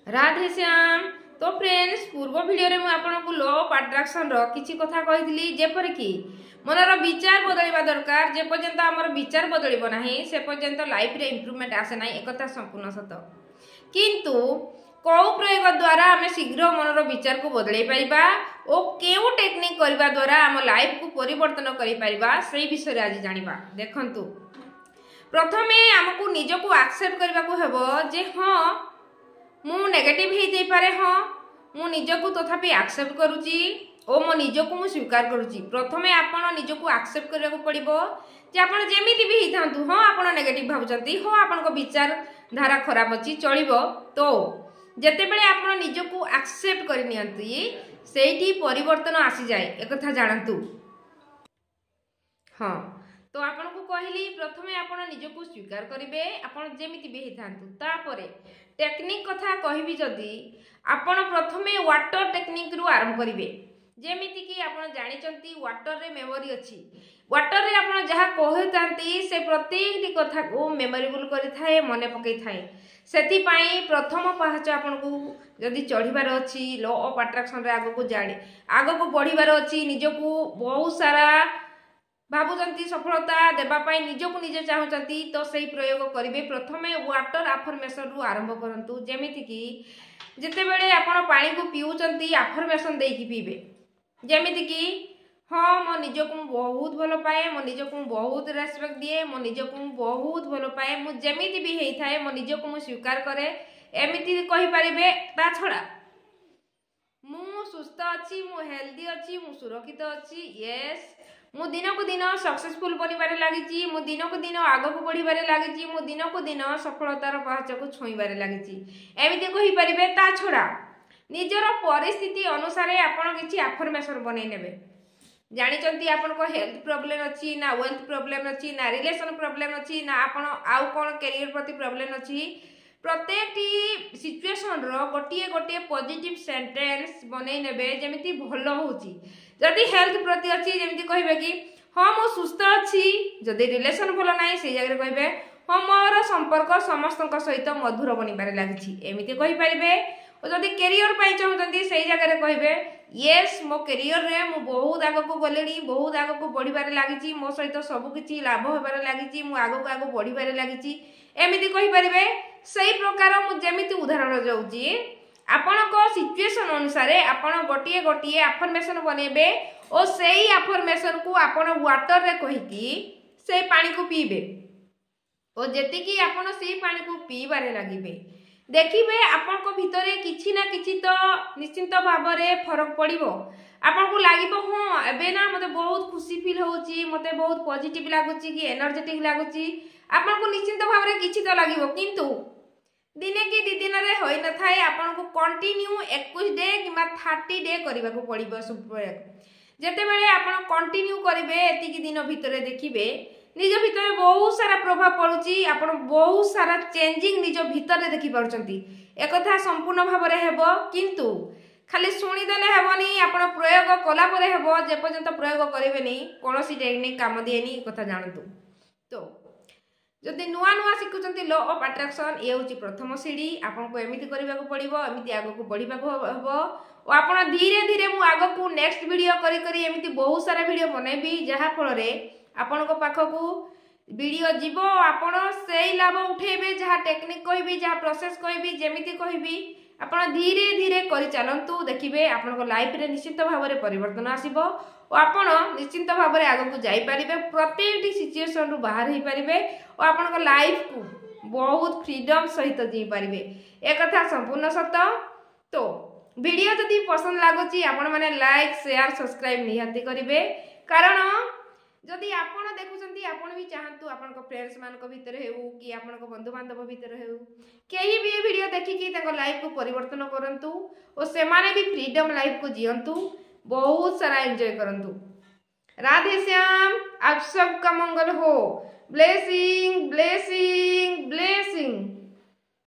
राधे श्याम। तो फ्रेंड्स पूर्व वीडियो रे आपको लॉ ऑफ अट्रैक्शन रो किछि कथा कहितली जेपर कि मनर विचार बदलवा दरकार। जे पर्यंत हमर विचार बदलिबो नाही से पर्यंत लाइफ रे इंप्रूवमेंट आसे नाही, एक कथा संपूर्ण सत। किंतु कौ प्रयोग द्वारा आम शीघ्र मनर विचार को बदल पारिबा और केउ टेक्निक करबा द्वारा आम लाइफ को परिवर्तन करि पारिबा से विषय आज जानिबा। देखंतु प्रथमे हमकु निजको एक्सेप्ट करबा को हेबो जे हां मु नेगेटिव हे दे पारे, हां मु निजको तथापि एक्सेप्ट करूची और मो निजको मु स्वीकार करूची। प्रथमे आपण निजको एक्सेप्ट करबा को पड़िबो जे आपण जेमिति भी हितांतु, हां आपण नेगेटिव भाबुचंती, हां आपण को विचार धारा खराब अछि चलिबो। तो जेते बेले आपण निजको एक्सेप्ट करि नियंती सेठी परिवर्तन आसी जाय, एक कथा जानंतु। हां तो आपन को कहली प्रथमे आपण निजको स्वीकार करिवे आपण जेमिति भी हितांतु। तापरे टेक्निक कथा कहबी जदी आपण प्रथमे वाटर टेक्निक रु आरंभ करिवे। जेमिति कि आपण जानिचंती वाटर रे मेमोरी अछि। वाटर रे आपण जहा कहतांती से प्रत्येक कथा को मेमोरेबल करि थाए, मने पकई थाए। सेति पई प्रथम पाहच आपण को जदी चढ़ीबार अछि लॉ ऑफ अट्रैक्शन रे आगो को जाने आगो को बढ़ीबार अछि, निजको बहुत सारा भाबुचंती सफलता देबा पाई निजको निजे चाहउचंती, तो सही प्रयोग करिवे। प्रथमे वाटर अफर्मेशन रु आरंभ करंतु। जेमिति कि जते बेले आपण पानी को पिउचंती अफर्मेशन देई कि पीबे। जेमिति कि हां मो निजको बहुत भलो पाए, मो निजको बहुत रेस्पेक्ट दिए, मो निजको बहुत भलो पाए, मु जेमिति भी हेई थाए मो निजको मु स्वीकार करे, एमिति कहि परिबे। ता छडा मु सुस्थ अछि, मु हेल्दी अछि, मु सुरक्षित अछि, यस मु दिन को दिन सक्सेसफुल बनिबारे लागिची, मु दिन को दिन आगो को बढ़िबारे लागिची, मु दिन को दिन सफलतार पहाच को छुईबारे लागिची, एमिति कहि परिबे। ता छडा निजर परिस्थिति अनुसार आपण किछि अफर्मेशन बनै नेबे। जानिचंती आपण को हेल्थ प्रॉब्लम अछि ना, वेल्थ प्रॉब्लम अछि ना, रिलेशन प्रॉब्लम अछि ना, आपण आउ कोन करियर प्रति प्रॉब्लम अछि, प्रत्येक सिचुएशन रो गोटिए गोटिए पॉजिटिव सेंटेंस बनै नेबे जेमिति भलो होची। जदि हेल्थ प्रति अछि जेमिति कहबे कि हां मो सुस्थ अछि, जदि रिलेशन भलो नाही से जगह कहबे हां मोर संपर्क समस्तक सहित मधुर बनिबारे लागिछि, एमिति कहि परिबे। और जदि करियर पाई चाहउचंती सेही जगह रे कहबे यस मो करियर रे मु बहुत आगो को गलेनी, बहुत आगो को बढ़िबारे लागिछि, मो सहित सब किछि लाभ होबारे लागिछि, मु आगो को आगो बढ़िबारे लागिछि, एमिति कहि परिबे। सही प्रकार मु जेमिति उदाहरण जाउची आपण को सिचुएशन अनुसार आपण गोटिए गोटिए अफर्मेशन बनेबे और सेही अफर्मेशन को आपण वाटर रे कहिकी से पानी को पीबे और जेति कि आपण सेही पानी को पीबारे लागिबे। देखिबे आपण को भितरे किछि ना किछि तो निश्चिंत भाव रे फरक पड़िबो। आपण को लागिबो हां एबे ना मते बहुत खुशी फील होउची, मते बहुत पॉजिटिव लागुची कि एनर्जेटिक लागुची, आपण को निश्चिंत भाव रे किछि तो लागिबो। किंतु दिने कि दि दिन रे होई न थाए आपण को कंटिन्यू 21 डे किबा 30 डे करबा को पड़िबो सब प्रयोग। जेते बेले आपण कंटिन्यू करिवे एति कि दिन भितरे देखिबे निज भितर बहुत सारा प्रभाव पड़ुची, आपण बहुत सारा चेंजिंग निज भितर देखि पाउचंती, एक कथा संपूर्ण भाव रे हेबो। किंतु खाली सुनी देले हेबोनी, आपण प्रयोग कला परे हेबो, जे पर्यंत प्रयोग करिवेनी कोनोसी टेक्निक काम दिएनी, एक कथा जानतु। तो जदि नुआ नुआ शिखुचंती लॉ ऑफ अट्रैक्शन ये होची प्रथम सीढ़ी। आपन को एमिति करबा को पड़िबो, एमिति आगो को बढ़िबा को हबो और आपन धीरे धीरे मु आगो को नेक्स्ट वीडियो करी करी एमिति बहुत सारा वीडियो बनेबी, जहा फल रे आपन को पाख को वीडियो जीवो, आपन सेही लाभ उठेबे। जहा टेक्निक कहबी, जहा प्रोसेस कहबी, जेमिति कहबी आपन धीरे धीरे करि चलंतु, देखिबे आपन को लाइफ रे निश्चित भाव रे परिवर्तन आसीबो और आपन निश्चित भाव रे आगो को जाई परिबे, प्रत्येक सिचुएशन रु बाहर ही परिबे और आपन को लाइफ को बहुत फ्रीडम सहित जी परिबे, एक कथा संपूर्ण सत्य। तो वीडियो जदि पसंद लागुची आपण माने लाइक शेयर सब्सक्राइब निहाती करिवे, कारण जदि आपण देखुचंती आपण भी चाहंतु आपण को फ्रेंड्स मान को भीतर हेउ कि आपण को बंधु बांधव भीतर हेउ केही भी वीडियो देखि कि ताको लाइफ को परिवर्तन करंतु और से माने भी फ्रीडम लाइफ को जियंतु, बहुत सारा एंजॉय करंतु। राधे श्याम, आप सबका मंगल हो। Blessing blessing blessing.